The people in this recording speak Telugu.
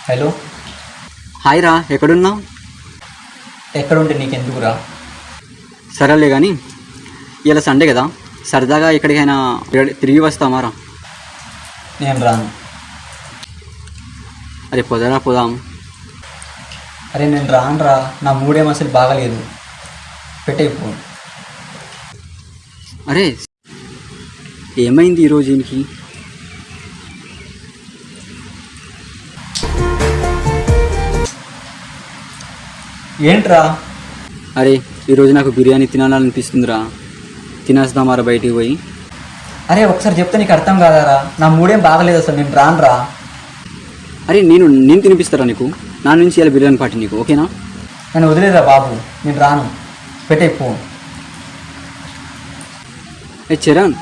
హలో. హాయ్ రా, ఎక్కడున్నావు? ఎక్కడుంటే నీకెందుకురా? సరేలే కానీ ఇలా సండే కదా, సరదాగా ఎక్కడికైనా తిరిగి వస్తామారా? నేను రాను. అరే పొదరా పోదాం. అరే నేను రానురా, నా మూడేం అసలు బాగలేదు. పెట్టేయపో. అరే ఏమైంది ఈరోజు ఈయనకి? ఏంట్రా? అరే ఈరోజు నాకు బిర్యానీ తినాలనిపిస్తుందిరా, తినేస్తామారా బయటికి పోయి? అరే ఒకసారి చెప్తే నీకు అర్థం కాదారా? నా మూడేం బాగలేదు అసలు, నేను రానురా. అరే నేను తినిపిస్తారా నీకు? నా నుంచి ఇలా బిర్యానీ పార్టీ నీకు, ఓకేనా? నన్ను వదిలేరా బాబు, నేను రాను. పెట్టేయపో. ఏ చరణ్,